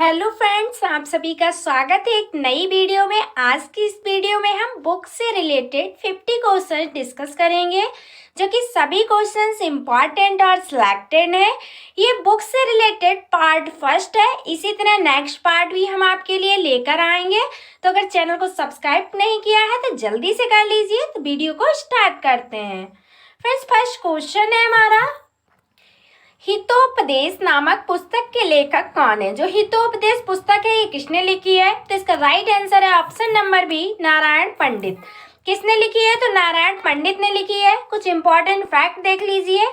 Hello friends, आप सभी का स्वागत है एक नई वीडियो में। आज की इस वीडियो में हम बुक से रिलेटेड 50 क्वेश्चन डिस्कस करेंगे, जो कि सभी क्वेश्चंस इम्पॉर्टेंट और सिलेक्टेड है। ये बुक से रिलेटेड पार्ट फर्स्ट है। इसी तरह नेक्स्ट पार्ट भी हम आपके लिए लेकर आएंगे। तो अगर चैनल को सब्सक्राइब नहीं किया है तो जल्दी से कर लीजिए। तो वीडियो को स्टार्ट करते हैं। फ्रेंड्स, फर्स्ट क्वेश्चन है हमारा, हितोपदेश नामक पुस्तक के लेखक कौन है? जो हितोपदेश पुस्तक है ये किसने लिखी है? तो इसका राइट आंसर है ऑप्शन नंबर बी, नारायण पंडित। किसने लिखी है? तो नारायण पंडित ने लिखी है। कुछ इंपॉर्टेंट फैक्ट देख लीजिए।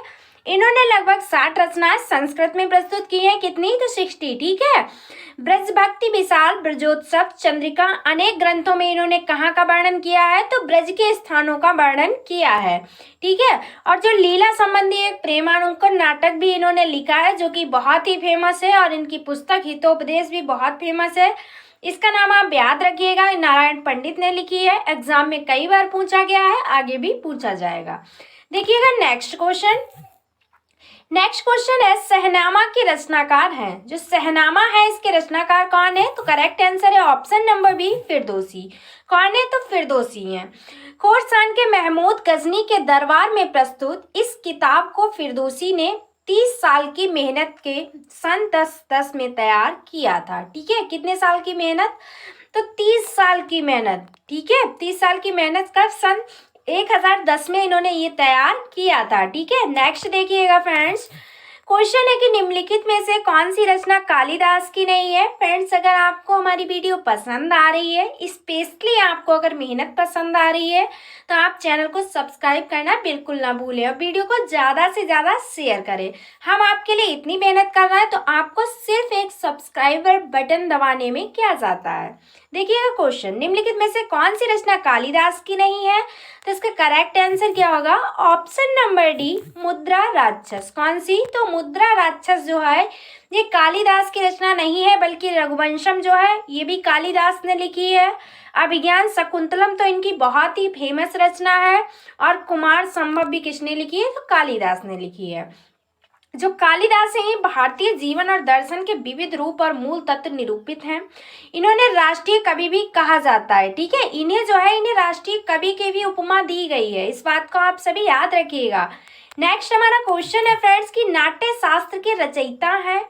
इन्होंने लगभग 60 रचनाएं संस्कृत में प्रस्तुत की हैं। कितनी? तो 60। ठीक है। ब्रज भक्ति, विशाल, ब्रजोत्सव, चंद्रिका, अनेक ग्रंथों में इन्होंने कहाँ का वर्णन किया है? तो ब्रज के स्थानों का वर्णन किया है। ठीक है। और जो लीला संबंधी एक प्रेमानुकूल नाटक भी इन्होंने लिखा है, जो कि बहुत ही फेमस है, और इनकी पुस्तक हितोपदेश भी बहुत फेमस है। इसका नाम आप याद रखिएगा, नारायण पंडित ने लिखी है। एग्जाम में कई बार पूछा गया है, आगे भी पूछा जाएगा। देखिएगा नेक्स्ट क्वेश्चन। नेक्स्ट क्वेश्चन है, सहनामा के रचनाकार हैं। जो सहनामा है इसके रचनाकार कौन है? तो करेक्ट आंसर है ऑप्शन नंबर बी, फिरदौसी। कौन है? तो फिरदौसी हैं। खोरसान के महमूद गजनी के दरबार में प्रस्तुत इस किताब को फिरदौसी ने 30 साल की मेहनत के सन 1010 में तैयार किया था। ठीक है। कितने साल की मेहनत? तो 30 साल की मेहनत। ठीक है। 30 साल की मेहनत का सन 1010 में इन्होंने ये तैयार किया था। ठीक है। नेक्स्ट देखिएगा फ्रेंड्स, क्वेश्चन है कि निम्नलिखित में से कौन सी रचना कालिदास की नहीं है? फ्रेंड्स, अगर आपको हमारी वीडियो पसंद आ रही है, स्पेशली आपको अगर मेहनत पसंद आ रही है, तो आप चैनल को सब्सक्राइब करना बिल्कुल ना भूलें और वीडियो को ज़्यादा से ज़्यादा शेयर करें। हम आपके लिए इतनी मेहनत कर रहे हैं, तो आपको सिर्फ एक सब्सक्राइबर बटन दबाने में क्या जाता है। देखिएगा क्वेश्चन, निम्नलिखित में से कौन सी रचना कालिदास की नहीं है? तो इसका करेक्ट आंसर क्या होगा? ऑप्शन नंबर डी, मुद्रा राक्षस। कौन सी? तो मुद्रा राक्षस जो है ये कालिदास की रचना नहीं है, बल्कि रघुवंशम जो है ये भी कालिदास ने लिखी है। अभिज्ञान शकुंतलम तो इनकी बहुत ही फेमस रचना है। और कुमार संभव भी किसने लिखी है? तो कालिदास ने लिखी है। जो कालिदास हैं ये भारतीय जीवन और दर्शन के विविध रूप और मूल तत्व निरूपित हैं। इन्होंने राष्ट्रीय कवि भी कहा जाता है। ठीक है। इन्हें जो है इन्हें राष्ट्रीय कवि की भी उपमा दी गई है। इस बात को आप सभी याद रखिएगा। नेक्स्ट हमारा क्वेश्चन है फ्रेंड्स कि नाट्य शास्त्र के रचयिता है।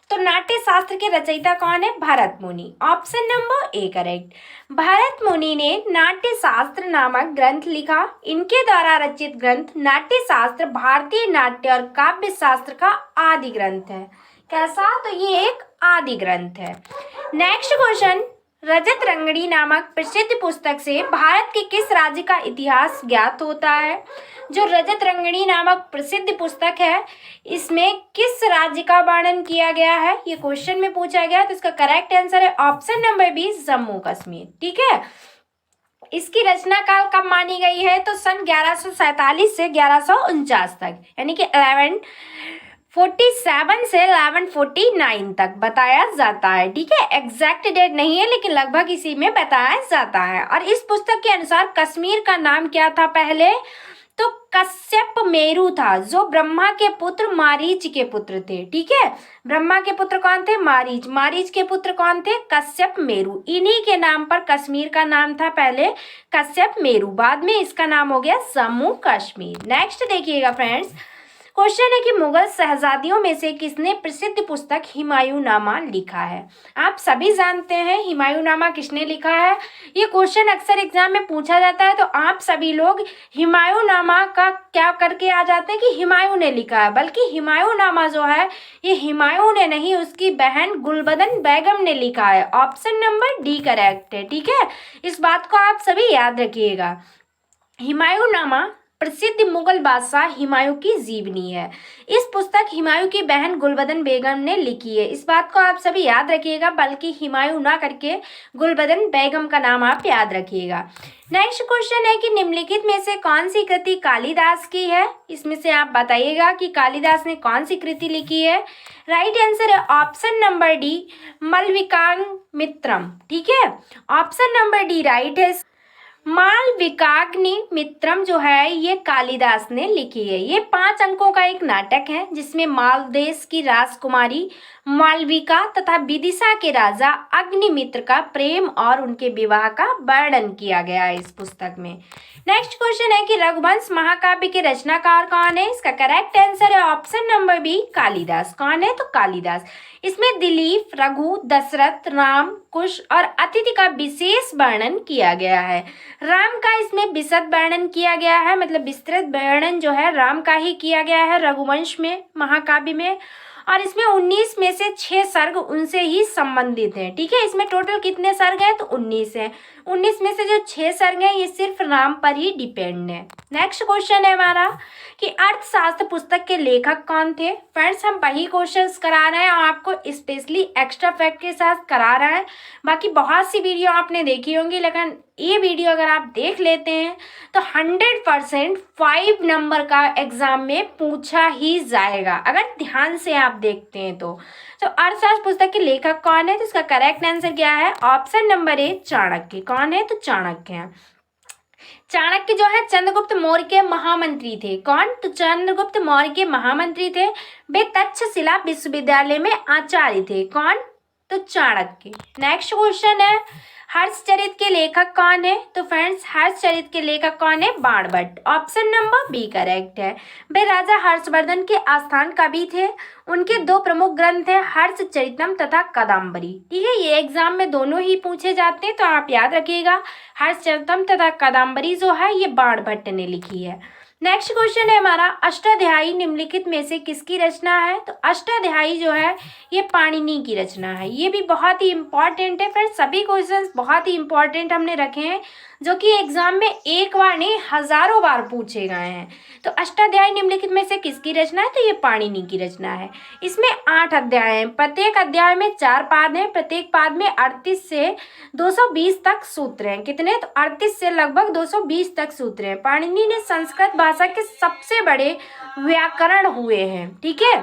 तो नाट्य शास्त्र के रचयिता कौन है? भरत मुनि। Option number A correct. Bharat मुनि ने नाट्य शास्त्र नामक ग्रंथ लिखा। इनके द्वारा रचित ग्रंथ नाट्य शास्त्र भारतीय नाट्य और काव्य शास्त्र का आदि ग्रंथ है। कैसा? तो ये एक आदि ग्रंथ है। नेक्स्ट क्वेश्चन, रजत रंगड़ी नामक प्रसिद्ध पुस्तक से भारत के किस राज्य का इतिहास ज्ञात होता है? जो रजत रंगड़ी नामक प्रसिद्ध पुस्तक है इसमें किस राज्य का वर्णन किया गया है? ये क्वेश्चन में पूछा गया। तो इसका करेक्ट आंसर है option number B, Jammu Kashmir. ठीक है। इसकी रचना काल कब मानी गई है? तो सन 1147 से 1149 तक, यानी कि 1147 से 1149 तक बताया जाता है। ठीक है। एग्जैक्ट डेट नहीं है, लेकिन लगभग इसी में बताया जाता है। और इस पुस्तक के अनुसार कश्मीर का नाम क्या था पहले? तो कश्यप मेरु था, जो ब्रह्मा के पुत्र मारीच के पुत्र थे। ठीक है। ब्रह्मा के पुत्र कौन थे? मारीच। मारीच के पुत्र कौन थे? कश्यप मेरु। इन्हीं के नाम पर कश्मीर का नाम था पहले कश्यप मेरु, बाद में इसका नाम हो गया जम्मू कश्मीर। नेक्स्ट देखिएगा फ्रेंड्स, क्वेश्चन है कि मुगल शहजादियों में से किसने प्रसिद्ध पुस्तक हुमायूंनामा लिखा है? आप सभी जानते हैं हुमायूंनामा किसने लिखा है। ये क्वेश्चन अक्सर एग्जाम में पूछा जाता है, तो आप सभी लोग हुमायूंनामा का क्या करके आ जाते हैं कि हुमायूं ने लिखा है, बल्कि हुमायूंनामा जो है ये हुमायूं ने नहीं, उसकी बहन गुलबदन बेगम ने लिखा है। ऑप्शन नंबर डी करेक्ट है। ठीक है। इस बात को आप सभी याद रखिएगा। हुमायूंनामा प्रसिद्ध मुगल बादशाह हुमायूं की जीवनी है। इस पुस्तक हुमायूं की बहन गुलबदन बेगम ने लिखी है। इस बात को आप सभी याद रखिएगा, बल्कि हुमायूं ना करके गुलबदन बेगम का नाम आप याद रखिएगा। नेक्स्ट क्वेश्चन है कि निम्नलिखित में से कौन सी कृति कालिदास की है? इसमें से आप बताइएगा कि कालिदास ने कौन सी कृति लिखी है। राइट आंसर है ऑप्शन नंबर डी, मलविकाग्निमित्रम। ठीक है। ऑप्शन नंबर डी राइट है। मालविकाग्नि मित्रम जो है ये कालिदास ने लिखी है। ये 5 अंकों का एक नाटक है जिसमें मालदेश की राजकुमारी मालविका तथा विदिशा के राजा अग्निमित्र का प्रेम और उनके विवाह का वर्णन किया गया है इस पुस्तक में। नेक्स्ट क्वेश्चन है कि रघुवंश महाकाव्य के रचनाकार कौन है? इसका करेक्ट आंसर है ऑप्शन नंबर बी कालिदास। कौन है? तो कालिदास। इसमें दिलीप, रघु, दशरथ, राम, कुश और अतिथि का विशेष वर्णन किया गया है। राम का इसमें विशद वर्णन किया गया है, मतलब विस्तृत वर्णन जो है राम का ही किया गया है रघुवंश में, महाकाव्य में। और इसमें 19 में से 6 सर्ग उनसे ही संबंधित हैं। ठीक है, इसमें टोटल कितने सर्ग हैं? तो 19 हैं। 19 में से जो 6 सर्ग हैं ये सिर्फ राम पर ही डिपेंड है। नेक्स्ट क्वेश्चन है हमारा कि अर्थशास्त्र पुस्तक के लेखक कौन थे? फ्रेंड्स, हम वही क्वेश्चंस करा रहे हैं और आपको स्पेशली एक्स्ट्रा फैक्ट के साथ करा रहे हैं। बाकी बहुत सी वीडियो आपने देखी होंगी, लेकिन ये वीडियो अगर आप देख लेते हैं तो 100% 5 नंबर का एग्जाम में पूछा ही जाएगा, अगर ध्यान से आप देखते हैं तो अर्थशास्त्र पुस्तक के लेखक कौन है? तो इसका करेक्ट आंसर क्या है? ऑप्शन नंबर ए चाणक्य। कौन है? तो चाणक्य है। चाणक्य जो है चंद्रगुप्त मौर्य के महामंत्री थे। कौन? तो चंद्रगुप्त मौर्य के महामंत्री थे। वे तक्षशिला विश्वविद्यालय में आचार्य थे। कौन? तो चाणक्य। नेक्स्ट क्वेश्चन है हर्षचरित के लेखक कौन है? तो फ्रेंड्स, हर्षचरित के लेखक कौन है? Banabhatta. Option number B correct है। वे राजा हर्षवर्धन के आस्थान कवि थे। उनके 2 प्रमुख ग्रंथ हैं, हर्षचरितम तथा कादम्बरी। ठीक है, ये एग्जाम में दोनों ही पूछे जाते हैं, तो आप याद रखिएगा हर्षचरितम तथा कादम्बरी जो है ये बाणभट्ट ने लिखी है। नेक्स्ट क्वेश्चन है हमारा अष्टाध्यायी निम्नलिखित में से किसकी रचना है? तो अष्टाध्यायी जो है ये पाणिनि की रचना है। ये भी बहुत ही इंपॉर्टेंट है। फिर सभी क्वेश्चंस बहुत ही इंपॉर्टेंट हमने रखे हैं जो कि एग्जाम में एक बार नहीं हजारों बार पूछे गए हैं। तो अष्टाध्यायी निम्नलिखित में से किसकी रचना है? तो ये पाणिनि की रचना है। इसमें 8 अध्याय हैं। प्रत्येक अध्याय में 4 पाद हैं। प्रत्येक पाद में 38 से 220 तक सूत्र हैं। कितने? तो 38 से लगभग 220 तक सूत्र हैं। पाणिनि ने संस्कृत भाषा के सबसे बड़े व्याकरण हुए हैं। ठीक है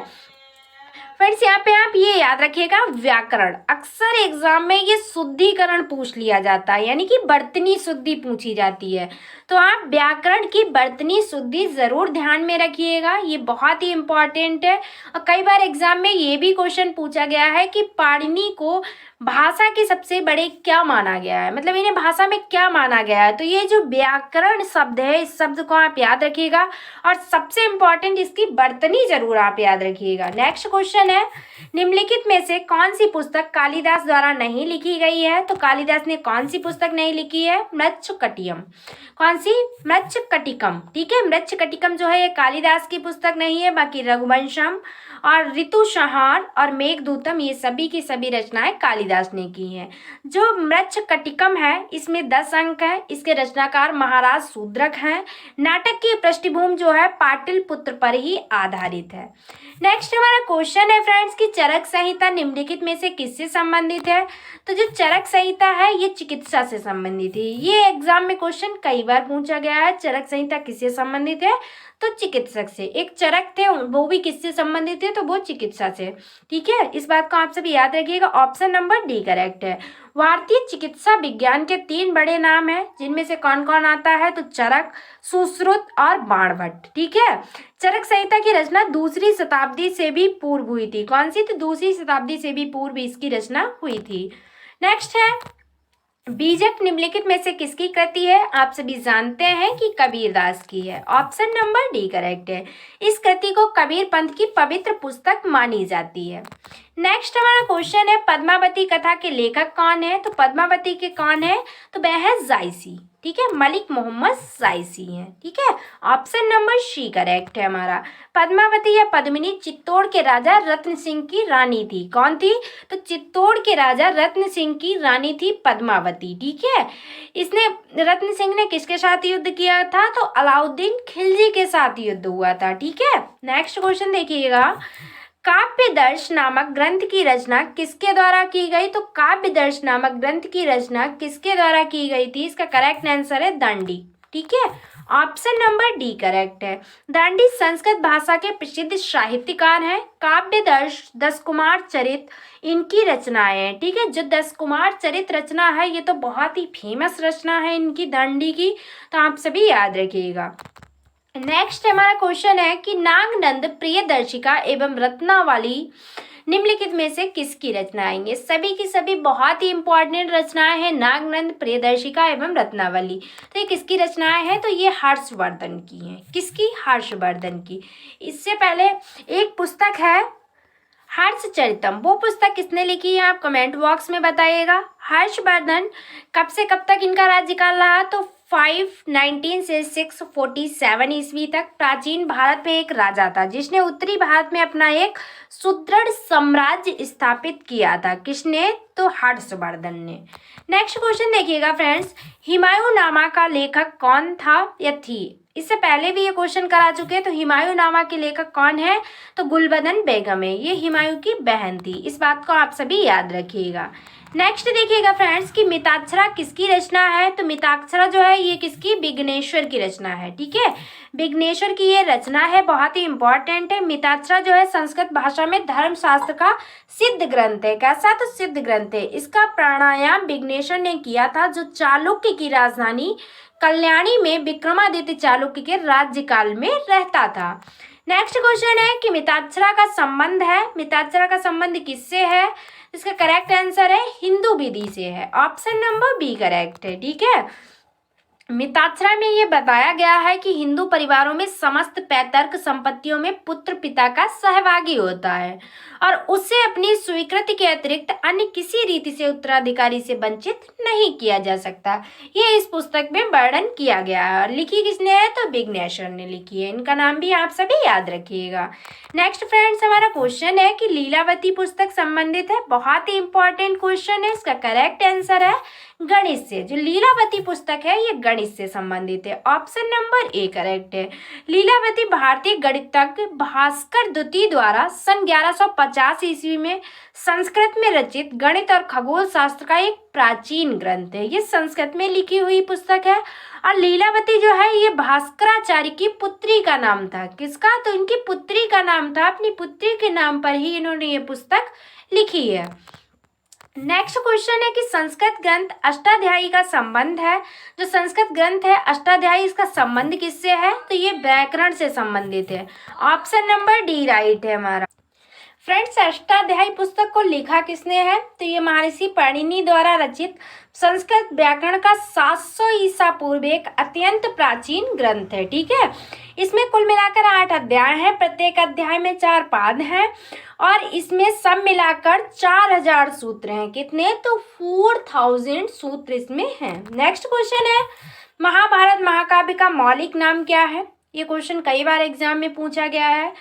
फ्रेंड्स, यहाँ पे आप ये याद रखिएगा व्याकरण, अक्सर एग्जाम में ये शुद्धिकरण पूछ लिया जाता है, यानी कि बर्तनी शुद्धि पूछी जाती है। तो आप व्याकरण की बर्तनी शुद्धि जरूर ध्यान में रखिएगा, ये बहुत ही इंपॉर्टेंट है। और कई बार एग्जाम में ये भी क्वेश्चन पूछा गया है कि पाणिनि को भाषा के सबसे बड़े क्या माना गया है, मतलब इन्हें भाषा में क्या माना गया है। तो ये जो व्याकरण शब्द है इस शब्द को आप याद रखिएगा और सबसे इंपॉर्टेंट इसकी बर्तनी जरूर आप याद रखिएगा। नेक्स्ट क्वेश्चन है निम्नलिखित में से कौन सी पुस्तक कालिदास द्वारा नहीं लिखी गई है? तो कालिदास ने कौन सी पुस्तक नहीं लिखी है? मृच्छकटिकम। कौन सी? मृच्छकटिकम। ठीक है, मृच्छकटिकम जो है ये कालिदास की पुस्तक नहीं है, बाकी रघुवंशम और ऋतुसंहार और मेघदूतम ये सभी की सभी रचनाएं कालिदास ने की हैं। जो मृच्छकटिकम है इसमें 10 अंक है। इसके रचनाकार महाराज शूद्रक हैं। नाटक की पृष्ठभूमि जो है पाटलिपुत्र पर ही आधारित है। नेक्स्ट हमारा क्वेश्चन है फ्रेंड्स कि चरक संहिता निम्नलिखित में से किससे संबंधित है? तो जो चरक संहिता है ये चिकित्सा से संबंधित है। ये एग्जाम में क्वेश्चन कई बार पूछा गया है। चरक संहिता किससे संबंधित है? तो चिकित्सक से। एक चरक थे वो भी किससे संबंधित है? तो वो चिकित्सा से। ठीक है, इस बात को आप सभी याद रखिएगा। ऑप्शन नंबर डी करेक्ट है। भारतीय चिकित्सा विज्ञान के 3 बड़े नाम हैं, जिनमें से कौन कौन आता है? तो चरक, सुश्रुत और बाणभट्ट। ठीक है, चरक संहिता की रचना 2री शताब्दी से भी पूर्व हुई थी। कौन सी? तो 2री शताब्दी से भी पूर्व इसकी रचना हुई थी। नेक्स्ट है बीजक निम्नलिखित में से किसकी कृति है? आप सभी जानते हैं कि कबीरदास की है। ऑप्शन नंबर डी करेक्ट है। इस कृति को कबीर पंथ की पवित्र पुस्तक मानी जाती है। नेक्स्ट हमारा क्वेश्चन है पद्मावती कथा के लेखक कौन है? तो पद्मावती के कौन है? तो वह है जायसी। ठीक है, मलिक मोहम्मद जायसी हैं। ठीक है, ऑप्शन नंबर सी करेक्ट है हमारा। पद्मावती या पद्मिनी चित्तौड़ के राजा रत्न सिंह की रानी थी। कौन थी? तो चित्तौड़ के राजा रत्न सिंह की रानी थी पद्मावती। ठीक है, इसने रत्न सिंह ने किसके साथ युद्ध किया था? तो अलाउद्दीन खिलजी के साथ युद्ध हुआ था। ठीक है, नेक्स्ट क्वेश्चन देखिएगा काव्यदर्श नामक ग्रंथ की रचना किसके द्वारा की गई? तो काव्यदर्श नामक ग्रंथ की रचना किसके द्वारा की गई थी? इसका करेक्ट आंसर है दंडी। ठीक है, ऑप्शन नंबर डी करेक्ट है। दांडी संस्कृत भाषा के प्रसिद्ध साहित्यकार हैं। काव्य दस कुमार चरित इनकी रचनाएं हैं। ठीक है, जो दस कुमार चरित रचना है ये तो बहुत ही फेमस रचना है इनकी, दांडी की, तो आप सभी याद रखिएगा। नेक्स्ट हमारा क्वेश्चन है कि नागनंद प्रियदर्शिका एवं रत्नावली निम्नलिखित में से किसकी रचनाएं? ये सभी की सभी बहुत ही इंपॉर्टेंट रचनाएं हैं, नागनंद प्रियदर्शिका एवं रत्नावली। तो ये किसकी रचनाएं हैं? तो ये हर्षवर्धन की हैं। किसकी? हर्षवर्धन की। इससे पहले एक पुस्तक है हर्षचरितम, वो पुस्तक किसने लिखी है आप कमेंट बॉक्स में बताइएगा। हर्षवर्धन कब से कब तक इनका राज्यकाल रहा? तो 519 से 647 ईस्वी तक प्राचीन भारत में एक राजा था जिसने उत्तरी भारत में अपना एक सुदृढ़ साम्राज्य स्थापित किया था। किसने? तो हर्षवर्धन ने। नेक्स्ट क्वेश्चन देखिएगा फ्रेंड्स, हुमायूंनामा का लेखक कौन था या थी? इससे पहले भी ये क्वेश्चन करा चुके हैं। तो हुमायूंनामा के लेखक कौन है? तो गुलबदन बेगम है, ये हुमायूं की बहन थी। इस बात को आप सभी याद रखिएगा। नेक्स्ट देखिएगा फ्रेंड्स कि मिताक्षरा किसकी रचना है? तो मिताक्षरा जो है ये किसकी? विघ्नेश्वर की रचना है। ठीक है, विघ्नेश्वर की ये रचना है, बहुत ही इंपॉर्टेंट है। मिताक्षरा जो है संस्कृत भाषा में धर्मशास्त्र का सिद्ध ग्रंथ है। कैसा? तो सिद्ध ग्रंथ है। इसका प्राणायाम विघ्नेश्वर ने किया था जो चालुक्य की राजधानी कल्याणी में विक्रमादित्य चालुक्य के राज्यकाल में रहता था। नेक्स्ट क्वेश्चन है कि मिताक्षरा का संबंध है, मिताक्षरा का संबंध किससे है? इसका करेक्ट आंसर है हिंदू विधि से है। ऑप्शन नंबर बी करेक्ट है। ठीक है, मिताक्षरा में ये बताया गया है कि हिंदू परिवारों में समस्त पैतृक संपत्तियों में पुत्र पिता का सहभागी होता है और उसे अपनी स्वीकृति के अतिरिक्त अन्य किसी रीति से उत्तराधिकारी से वंचित नहीं किया जा सकता। ये इस पुस्तक में वर्णन किया गया है और लिखी किसने है? तो विघ्नेश्वर ने लिखी है। इनका नाम भी आप सभी याद रखिएगा। नेक्स्ट फ्रेंड्स हमारा क्वेश्चन है कि लीलावती पुस्तक संबंधित है, बहुत ही इंपॉर्टेंट क्वेश्चन है। इसका करेक्ट आंसर है गणित से। जो लीलावती पुस्तक है ये गणित से संबंधित है। ऑप्शन नंबर ए करेक्ट है। लीलावती भारतीय गणितज्ञ भास्कर द्वितीय द्वारा सन 1150 ईस्वी में संस्कृत में रचित गणित और खगोल शास्त्र का एक प्राचीन ग्रंथ है। ये संस्कृत में लिखी हुई पुस्तक है और लीलावती जो है ये भास्कराचार्य की पुत्री का नाम था। किसका? तो इनकी पुत्री का नाम था। अपनी पुत्री के नाम पर ही इन्होंने ये पुस्तक लिखी है। नेक्स्ट क्वेश्चन है कि संस्कृत ग्रंथ अष्टाध्यायी का संबंध है। जो संस्कृत ग्रंथ है अष्टाध्यायी, इसका संबंध किससे है? तो ये व्याकरण से संबंधित है। ऑप्शन नंबर डी राइट है हमारा। फ्रेंड्स अष्टाध्यायी पुस्तक को लिखा किसने है? तो ये महर्षि पाणिनि द्वारा रचित संस्कृत व्याकरण का 700 ईसा पूर्व एक अत्यंत प्राचीन ग्रंथ है। ठीक है, इसमें कुल मिलाकर 8 अध्याय हैं, प्रत्येक अध्याय में 4 पाद हैं और इसमें सब मिलाकर 4000 सूत्र हैं। कितने? तो 4000 सूत्र इसमें हैं। नेक्स्ट क्वेश्चन है महाभारत महाकाव्य का मौलिक नाम क्या है? ये क्वेश्चन कई बार एग्जाम में पूछा गया है।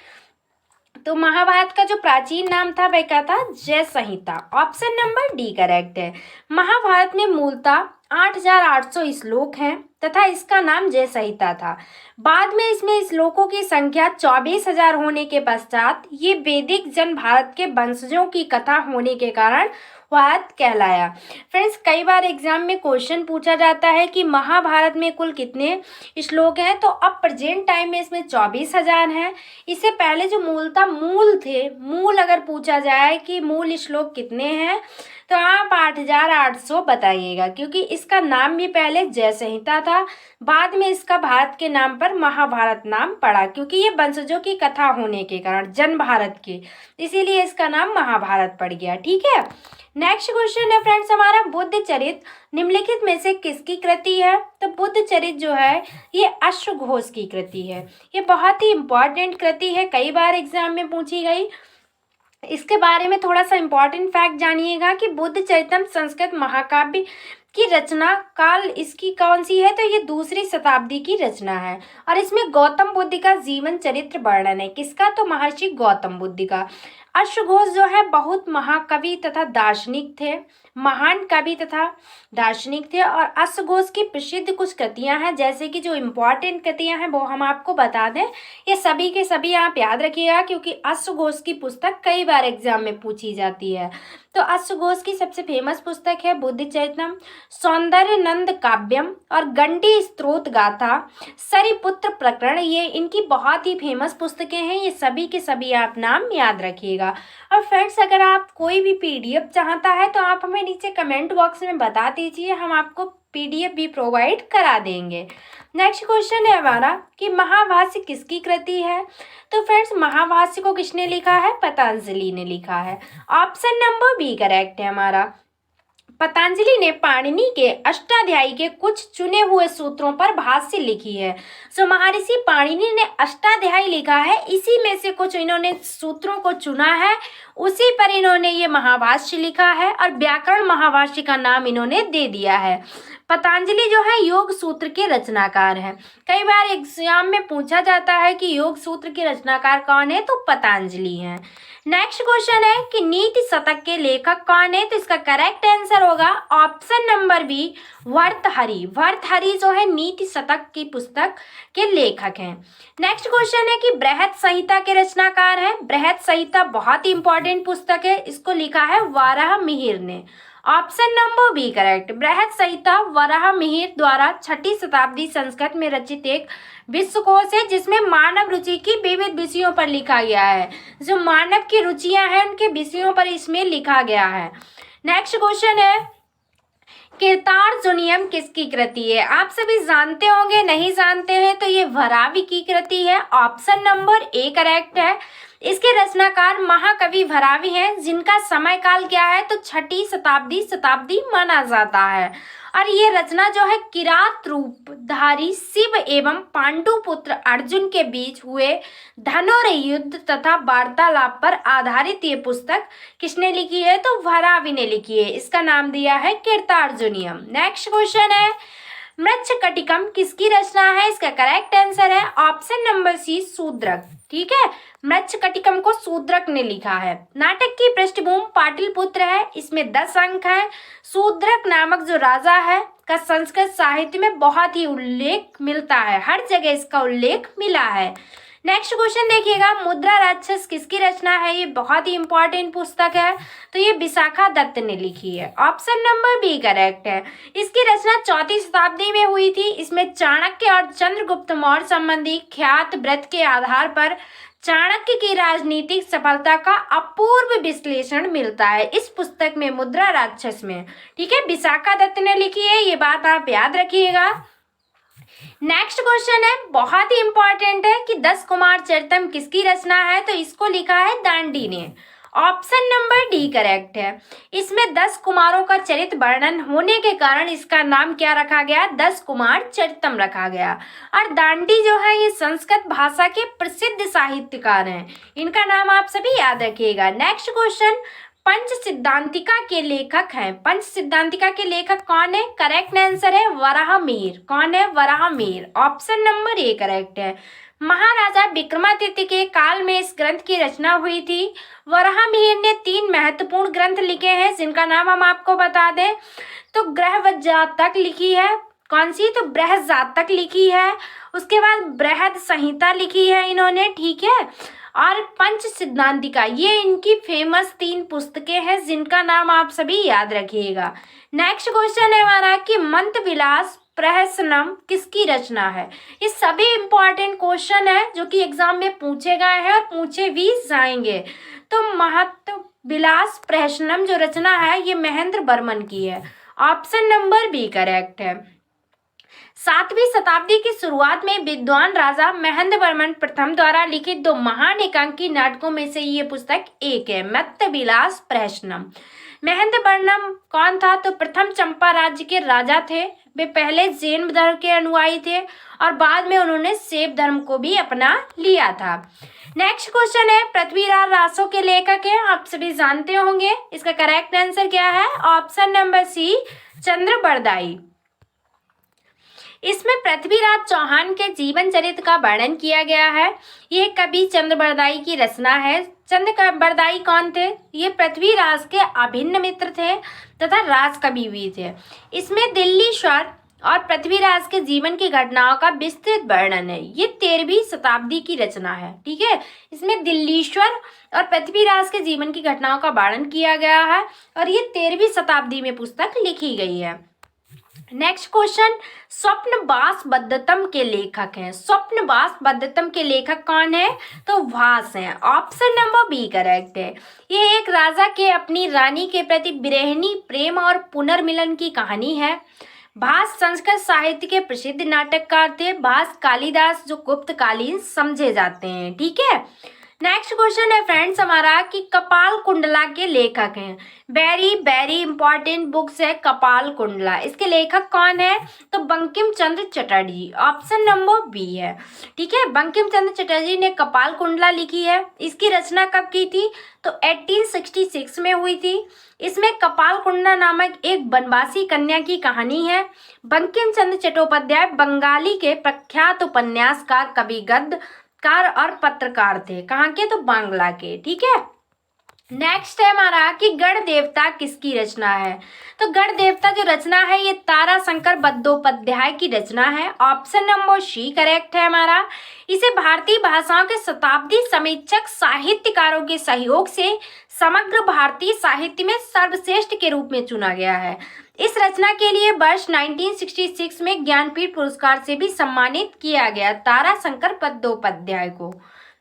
तो महाभारत का जो प्राचीन नाम था वह क्या था? जय संहिता। ऑप्शन नंबर डी करेक्ट है। महाभारत में मूलतः 8800 श्लोक हैं तथा इसका नाम जय संहिता था। बाद में इसमें श्लोकों की संख्या 24000 होने के पश्चात ये वैदिक जन भारत के वंशजों की कथा होने के कारण भारत कहलाया। फ्रेंड्स कई बार एग्जाम में क्वेश्चन पूछा जाता है कि महाभारत में कुल कितने श्लोक हैं, तो अब प्रेजेंट टाइम में इसमें 24000 हैं। इससे पहले जो मूलतः मूल थे, मूल अगर पूछा जाए कि मूल श्लोक कितने हैं तो आप 8800 बताइएगा, क्योंकि इसका नाम भी पहले जय संहिता था, बाद में इसका भारत के नाम पर महाभारत नाम पड़ा, क्योंकि ये वंशजों की कथा होने के कारण जन भारत के, इसीलिए इसका नाम महाभारत पड़ गया। ठीक है, नेक्स्ट क्वेश्चन है फ्रेंड्स हमारा बुद्ध चरित निम्नलिखित में से किसकी कृति है? तो बुद्ध चरित जो है ये अश्वघोष की कृति है। ये बहुत ही इंपॉर्टेंट कृति है, कई बार एग्जाम में पूछी गई। इसके बारे में थोड़ा सा इंपॉर्टेंट फैक्ट जानिएगा कि बुद्ध चरितम संस्कृत महाकाव्य की रचना काल इसकी कौन सी है? तो ये 2री शताब्दी की रचना है और इसमें गौतम बुद्ध का जीवन चरित्र वर्णन है। किसका? तो महर्षि गौतम बुद्ध का। अश्वघोष जो है बहुत महाकवि तथा दार्शनिक थे, महान कवि तथा दार्शनिक थे और अश्वघोष की प्रसिद्ध कुछ कृतियां हैं, जैसे कि जो इम्पोर्टेंट कृतियां हैं वो हम आपको बता दें। ये सभी के सभी आप याद रखिएगा, क्योंकि अश्वघोष की पुस्तक कई बार एग्जाम में पूछी जाती है। तो अश्वघोष की सबसे फेमस पुस्तक है बुद्ध चरितम, सौंदर्य नंद काव्यम और गंडी स्त्रोत गाथा, सरिपुत्र प्रकरण, ये इनकी बहुत ही फेमस पुस्तकें हैं। ये सभी के सभी आप नाम याद रखिएगा। और फ्रेंड्स, अगर आप कोई भी पीडीएफ चाहता है तो आप हमें नीचे कमेंट बॉक्स में बता दीजिए, हम आपको पीडीएफ भी प्रोवाइड करा देंगे। नेक्स्ट क्वेश्चन है हमारा कि महाभाष्य किसकी कृति है। तो फ्रेंड्स, महाभाष्य को किसने लिखा है? पतंजलि ने लिखा है। ऑप्शन नंबर बी करेक्ट है हमारा। पतंजलि ने पाणिनि के अष्टाध्यायी के कुछ चुने हुए सूत्रों पर भाष्य लिखी है। सो महर्षि पाणिनि ने अष्टाध्यायी लिखा है, इसी में से कुछ इन्होंने सूत्रों को चुना है, उसी पर इन्होंने ये महाभाष्य लिखा है और व्याकरण महाभाष्य का नाम इन्होंने दे दिया है। पतंजलि जो है योग सूत्र के रचनाकार हैं। कई बार एग्जाम में पूछा जाता है कि योग सूत्र के रचनाकार कौन है, तो पतंजलि हैं। नेक्स्ट क्वेश्चन है कि नीति शतक के लेखक कौन है। तो इसका करेक्ट आंसर होगा option number B, Bhartrihari. Bhartrihari जो है नीति शतक की पुस्तक के लेखक हैं। नेक्स्ट क्वेश्चन है कि बृहद संहिता के रचनाकार हैं। बृहद संहिता बहुत ही इंपॉर्टेंट पुस्तक है, इसको लिखा है वराहमिहिर ने। Option number B correct. Brihad Samhita Varahamihira द्वारा 6ठी शताब्दी संस्कृत में रचित एक विश्वकोश है, जिसमें मानव रुचि की विविध विषयों पर लिखा गया है। जो मानव की रुचियां हैं उनके विषयों पर इसमें लिखा गया है। नेक्स्ट क्वेश्चन है कीर्तार्जुनीयम किसकी कृति है। आप सभी जानते होंगे, नहीं जानते हैं तो ये भरावी की कृति है। ऑप्शन नंबर ए करेक्ट है। इसके रचनाकार महाकवि भरावी हैं, जिनका समय काल क्या है, तो 6ठी शताब्दी माना जाता है। और ये रचना जो है किरात रूपधारी शिव एवं पांडु पुत्र अर्जुन के बीच हुए धनुर युद्ध तथा वार्तालाप पर आधारित ये पुस्तक किसने लिखी है, तो भरावी ने लिखी है। इसका नाम दिया है कीर्तार्जुनीयम। नेक्स्ट क्वेश्चन है मृच्छकटिकम किसकी रचना है। इसका करेक्ट आंसर है ऑप्शन नंबर सी, शूद्रक। ठीक है, मृच्छकटिकम को शूद्रक ने लिखा है। नाटक की पृष्ठभूमि पाटलिपुत्र है, इसमें 10 अंक है। शूद्रक नामक जो राजा है का संस्कृत साहित्य में बहुत ही उल्लेख मिलता है, हर जगह इसका उल्लेख मिला है। नेक्स्ट क्वेश्चन देखिएगा, मुद्रा राक्षस किसकी रचना है। ये बहुत ही इंपॉर्टेंट पुस्तक है, तो ये विशाखा दत्त ने लिखी है। ऑप्शन नंबर बी करेक्ट है। इसकी रचना 4वीं शताब्दी में हुई थी। इसमें चाणक्य और चंद्रगुप्त मौर्य संबंधी ख्यात व्रत के आधार पर चाणक्य की राजनीतिक सफलता का अपूर्व विश्लेषण मिलता है इस पुस्तक में, मुद्रा राक्षस में। ठीक है, विशाखा दत्त ने लिखी है, ये बात आप याद रखिएगा। नेक्स्ट क्वेश्चन है बहुत ही इंपॉर्टेंट है कि 10 कुमार चरितम किसकी रचना है। तो इसको लिखा है दांडी ने। ऑप्शन नंबर डी करेक्ट है। इसमें 10 कुमारों का चरित्र वर्णन होने के कारण इसका नाम क्या रखा गया, 10 कुमार चरितम रखा गया। और दांडी जो है ये संस्कृत भाषा के प्रसिद्ध साहित्यकार हैं, इनका नाम आप सभी याद रखिएगा। नेक्स्ट क्वेश्चन, पंच सिद्धांतिका के लेखक हैं। पंच सिद्धांतिका के लेखक कौन है। करेक्ट आंसर है वराहमिहिर। कौन है, Varahamihira. Option number A correct है। महाराजा विक्रमादित्य के काल में इस ग्रंथ की रचना हुई थी। वराहमिहिर ने 3 महत्वपूर्ण ग्रंथ लिखे हैं, जिनका नाम हम आपको बता दें तो बृहद जातक लिखी है। कौन सी, तो बृहद जातक लिखी है। उसके बाद बृहद संहिता लिखी है इन्होंने। ठीक है, और पंच सिद्धांतिका, ये इनकी फेमस 3 पुस्तकें हैं, जिनका नाम आप सभी याद रखिएगा। नेक्स्ट क्वेश्चन है हमारा कि मंत्र विलास प्रहसनम किसकी रचना है। ये सभी इंपॉर्टेंट क्वेश्चन है जो कि एग्जाम में पूछे गए हैं और पूछे भी जाएंगे। तो महत्व विलास प्रहसनम जो रचना है ये महेंद्र वर्मन की है। ऑप्शन नंबर बी करेक्ट है। 7वीं शताब्दी की शुरुआत में विद्वान राजा महेंद्र वर्मन प्रथम द्वारा लिखित 2 महान एकांकी नाटकों में से ये पुस्तक एक है, मत्त विलास प्रहसनम। महेंद्र वर्मन कौन था, तो प्रथम चंपा राज्य के राजा थे। वे पहले जैन धर्म के अनुयायी थे और बाद में उन्होंने शैव धर्म को भी अपना लिया था। नेक्स्ट क्वेश्चन है पृथ्वीराज रासो के लेखक हैं, आप सभी जानते होंगे। इसका करेक्ट आंसर क्या है, ऑप्शन नंबर सी, चंद्रबरदाई। इसमें पृथ्वीराज चौहान के जीवन चरित्र का वर्णन किया गया है। यह कवि चंद्रबरदाई की रचना है। चंद्रबरदाई कौन थे, ये पृथ्वीराज के अभिन्न मित्र थे तथा राजकवि भी थे। इसमें दिल्लीश्वर और पृथ्वीराज के जीवन की घटनाओं का विस्तृत वर्णन है। ये 13वीं शताब्दी की रचना है, ठीक है। इसमें दिल्लीश्वर और पृथ्वीराज के जीवन की घटनाओं का वर्णन किया गया है और ये 13वीं शताब्दी में पुस्तक लिखी गई है। नेक्स्ट क्वेश्चन, स्वप्नवासवदत्तम के लेखक हैं। स्वप्नवासवदत्तम के लेखक कौन है? तो भास हैं। ऑप्शन नंबर बी करेक्ट है। ये एक राजा के अपनी रानी के प्रति विरहिणी प्रेम और पुनर्मिलन की कहानी है। भास संस्कृत साहित्य के प्रसिद्ध नाटककार थे। भास कालिदास जो गुप्तकालीन समझे जाते हैं, ठीक है। नेक्स्ट क्वेश्चन है फ्रेंड्स हमारा कि कपाल कुंडला के लेखक हैं। वेरी वेरी इंपॉर्टेंट बुक्स है कपाल कुंडला। इसके लेखक कौन है? तो Bankim Chandra Chatterjee. Option number B है, ठीक है। बंकिम चंद्र चटर्जी ने कपाल कुंडला लिखी है। इसकी रचना कब की थी? तो 1866 में हुई थी। इसमें कपाल कुंडला नामक एक वनवासी कन्या की कहानी है। बंकिम चंद्र चट्टोपाध्याय बंगाली के प्रख्यात उपन्यासकार, कवि, गद्यकार और पत्रकार थे। कहाँ के? तो बांग्ला के, ठीक है। नेक्स्ट है हमारा कि गण देवता किसकी रचना है? तो गण देवता जो रचना है ये ताराशंकर बंदोपाध्याय की रचना है। ऑप्शन नंबर सी करेक्ट है हमारा। इसे भारतीय भाषाओं के शताब्दी समीक्षक साहित्यकारों के सहयोग से समग्र भारतीय साहित्य में सर्वश्रेष्ठ के रूप में चुना गया है। इस रचना के लिए वर्ष 1966 में ज्ञानपीठ पुरस्कार से भी सम्मानित किया गया ताराशंकर बंदोपाध्याय को।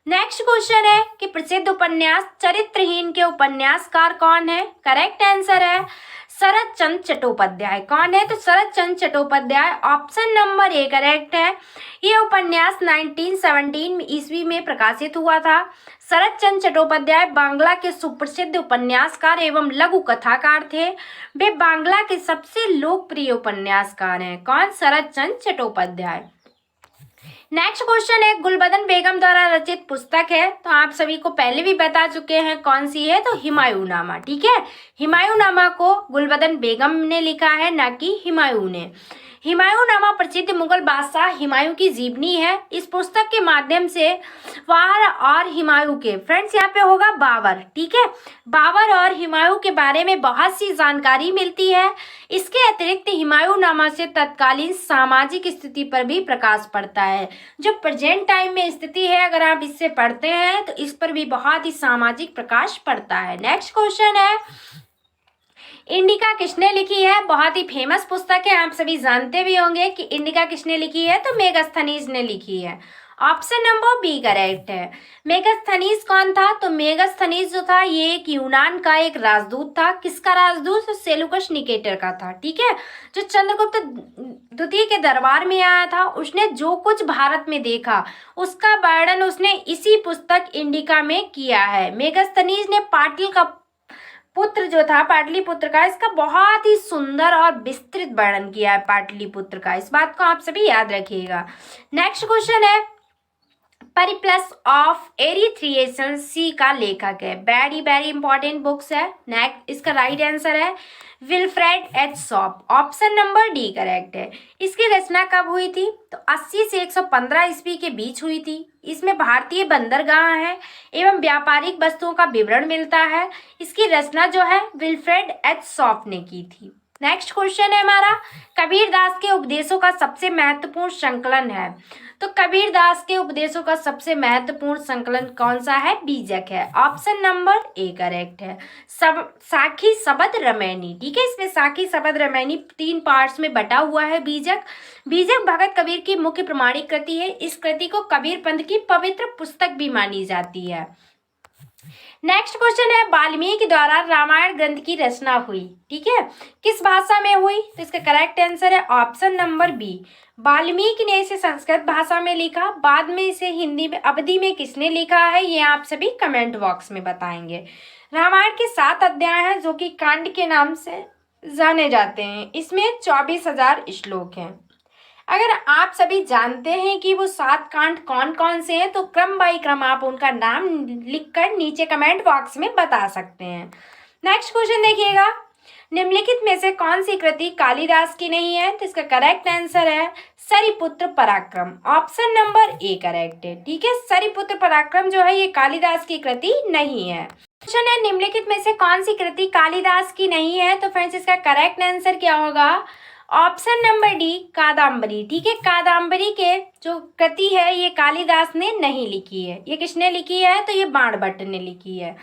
नेक्स्ट क्वेश्चन है कि प्रसिद्ध उपन्यास चरित्रहीन के उपन्यासकार कौन है? करेक्ट आंसर है शरत चंद्र चट्टोपाध्याय। कौन है? तो Sharat Chandra Chattopadhyay. Option number A correct है। ये उपन्यास 1917 ईस्वी में प्रकाशित हुआ था। शरत चंद्र चट्टोपाध्याय बांग्ला के सुप्रसिद्ध उपन्यासकार एवं लघु कथाकार थे। वे बांग्ला के सबसे लोकप्रिय उपन्यासकार हैं। कौन? शरत चंद्र चट्टोपाध्याय। नेक्स्ट क्वेश्चन है गुलबदन बेगम द्वारा रचित पुस्तक है। तो आप सभी को पहले भी बता चुके हैं कौन सी है, तो हुमायूंनामा, ठीक है। हुमायूंनामा को गुलबदन बेगम ने लिखा है, ना कि हुमायूं ने। हुमायूंनामा प्रसिद्ध मुगल बादशाह हुमायूं की जीवनी है। इस पुस्तक के माध्यम से वार और हुमायूं के, फ्रेंड्स यहाँ पे होगा बाबर, ठीक है, बाबर और हुमायूं के बारे में बहुत सी जानकारी मिलती है। इसके अतिरिक्त हुमायूंनामा से तत्कालीन सामाजिक स्थिति पर भी प्रकाश पड़ता है। जो प्रेजेंट टाइम में स्थिति है, अगर आप इससे पढ़ते हैं तो इस पर भी बहुत ही सामाजिक प्रकाश पड़ता है। नेक्स्ट क्वेश्चन है इंडिका किसने लिखी है? बहुत ही फेमस पुस्तक है, आप सभी जानते भी होंगे कि इंडिका किसने लिखी है, तो मेगास्थनीज ने लिखी है। ऑप्शन नंबर बी करेक्ट है। मेगास्थनीज कौन था? तो मेगास्थनीज जो था ये एक यूनान का एक राजदूत था। किसका राजदूत? तो सेलुकस निकेटर का था, ठीक है। जो चंद्रगुप्त द्वितीय के दरबार में आया था, उसने जो कुछ भारत में देखा उसका वर्णन उसने इसी पुस्तक इंडिका में किया है। मेगास्थनीज ने पाटिल का पुत्र जो था, पाटलिपुत्र का, इसका बहुत ही सुंदर और विस्तृत वर्णन किया है पाटलिपुत्र का। इस बात को आप सभी याद रखिएगा। नेक्स्ट क्वेश्चन है परिप्लस ऑफ एरिथ्रिएशन सी का लेखक है। वेरी वेरी इंपॉर्टेंट बुक्स है। नेक्स्ट इसका राइट आंसर है Wilfred H shop. Option number D correct है। इसकी रचना कब हुई थी? तो 80 से 115 ईस्वी के बीच हुई थी। इसमें भारतीय बंदरगाह है एवं व्यापारिक वस्तुओं का विवरण मिलता है। इसकी रचना जो है विल्फ्रेड एच शॉप ने की थी। नेक्स्ट क्वेश्चन है हमारा कबीरदास के उपदेशों का सबसे महत्वपूर्ण संकलन है। तो कबीरदास के उपदेशों का सबसे महत्वपूर्ण संकलन कौन सा है? बीजक है। ऑप्शन नंबर ए करेक्ट है। साखी शबद रामायणी, ठीक है। इसमें साखी शबद रामायणी 3 पार्ट्स में बटा हुआ है बीजक। बीजक भगत कबीर की मुख्य प्रमाणिक कृति है। इस कृति को कबीर पंथ की पवित्र पुस्तक भी मानी जाती है। नेक्स्ट क्वेश्चन है वाल्मीकि द्वारा रामायण ग्रंथ की रचना हुई, ठीक है, किस भाषा में हुई? तो इसका करेक्ट आंसर है ऑप्शन नंबर बी। वाल्मीकि ने इसे संस्कृत भाषा में लिखा, बाद में इसे हिंदी में अवधी में किसने लिखा है, ये आप सभी कमेंट बॉक्स में बताएंगे। रामायण के 7 अध्याय हैं जो कि कांड के नाम से जाने जाते हैं। इसमें 24,000 श्लोक हैं। अगर आप सभी जानते हैं कि वो 7 कांड कौन कौन से हैं तो क्रम बाई क्रम आप उनका नाम लिखकर नीचे कमेंट बॉक्स में बता सकते हैं। नेक्स्ट क्वेश्चन देखिएगा, निम्नलिखित में से कौन सी कृति कालिदास की नहीं है? तो इसका करेक्ट आंसर है सरिपुत्र पराक्रम। ऑप्शन नंबर ए करेक्ट है, ठीक है। सरिपुत्र पराक्रम जो है ये कालिदास की कृति नहीं है। क्वेश्चन है निम्नलिखित में से कौन सी कृति कालिदास की नहीं है? तो फ्रेंड्स इसका करेक्ट आंसर क्या होगा? Option number D Kadambari. ठीक है, कादम्बरी के जो कृति है ये कालिदास ने नहीं लिखी है। ये किसने लिखी है? तो ये बाणभट्ट ने लिखी है।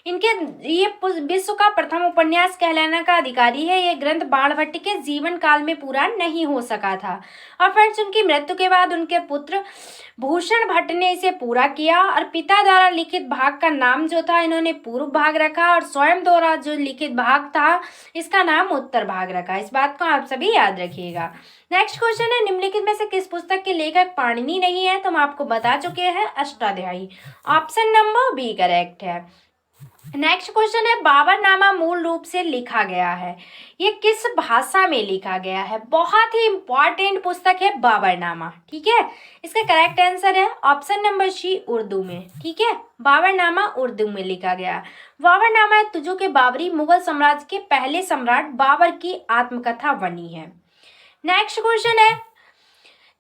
इनके ये विश्व का प्रथम उपन्यास कहलाने का अधिकारी है। ये ग्रंथ बाणभट्ट के जीवन काल में पूरा नहीं हो सका था और फ्रेंड्स उनकी मृत्यु के बाद उनके पुत्र भूषण भट्ट ने इसे पूरा किया और पिता द्वारा लिखित भाग का नाम जो था इन्होंने पूर्व भाग रखा और स्वयं द्वारा जो लिखित भाग था इसका नाम उत्तर भाग रखा। इस बात को आप सभी याद रखिएगा। नेक्स्ट क्वेश्चन है, निम्नलिखित में से किस पुस्तक के लेखक पाणिनि नहीं है? तो हम आपको बता चुके हैं Ashtadhyayi. Option number B correct है। नेक्स्ट क्वेश्चन है, बाबरनामा मूल रूप से लिखा गया है, ये किस भाषा में लिखा गया है? बहुत ही इंपॉर्टेंट पुस्तक है बाबरनामा। ठीक है, इसका करेक्ट आंसर है ऑप्शन नंबर सी उर्दू में। ठीक है, बाबरनामा उर्दू में लिखा गया। बाबरनामा तुजो के बाबरी मुगल साम्राज्य के पहले सम्राट बाबर की आत्मकथा बनी है। नेक्स्ट क्वेश्चन है,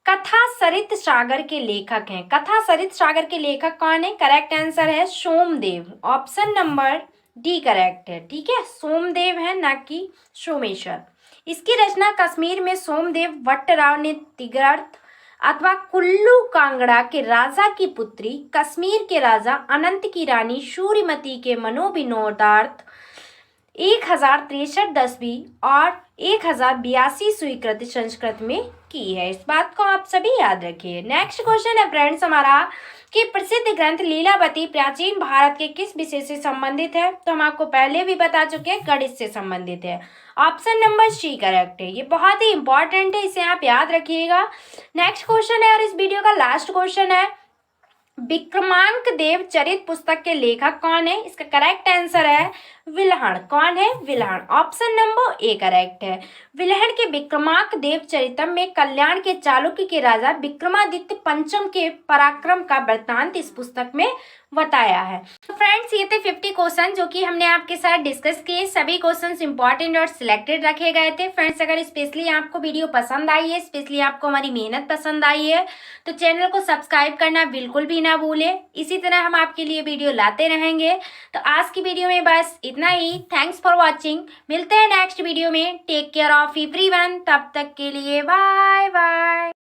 कथा सरित सागर के लेखक हैं। कथा सरित सागर के लेखक कौन है? करेक्ट आंसर है Somdev. Option number D correct है। ठीक है, सोमदेव है ना कि सोमेश्वर। इसकी रचना कश्मीर में सोमदेव भट्टराव ने तिग्रथ अथवा कुल्लू कांगड़ा के राजा की पुत्री कश्मीर के राजा अनंत की रानी सूर्यमती के मनोविनोदार्थ 1063 दसवीं और 1082 स्वीकृत संस्कृत में की है। इस बात को आप सभी याद रखिए। नेक्स्ट क्वेश्चन है फ्रेंड्स हमारा कि प्रसिद्ध ग्रंथ लीलावती प्राचीन भारत के किस विषय से संबंधित है? तो हम आपको पहले भी बता चुके हैं, गणित से संबंधित है। ऑप्शन नंबर सी करेक्ट है। ये बहुत ही इंपॉर्टेंट है, इसे आप याद रखिएगा। नेक्स्ट क्वेश्चन है और इस वीडियो का लास्ट क्वेश्चन है, विक्रमांक देव चरित पुस्तक के लेखक कौन है? इसका करेक्ट आंसर है विल्हण। कौन है? Bilhana. Option number A correct है। विल्हण के विक्रमांक देव चरितम में कल्याण के चालुक्य के राजा विक्रमादित्य पंचम के पराक्रम का वृत्तांत इस पुस्तक में बताया है। तो फ्रेंड्स ये थे 50 क्वेश्चन जो कि हमने आपके साथ डिस्कस किए। सभी क्वेश्चंस इंपॉर्टेंट और सिलेक्टेड रखे गए थे। फ्रेंड्स अगर स्पेशली आपको वीडियो पसंद आई है, स्पेशली आपको हमारी मेहनत पसंद आई है तो चैनल को सब्सक्राइब करना बिल्कुल भी ना भूलें। इसी तरह हम आपके लिए वीडियो लाते रहेंगे। तो आज की वीडियो में बस इतना ही। Thanks for watching. मिलते हैं नेक्स्ट वीडियो में। Take care of everyone. तब तक के लिए बाय बाय।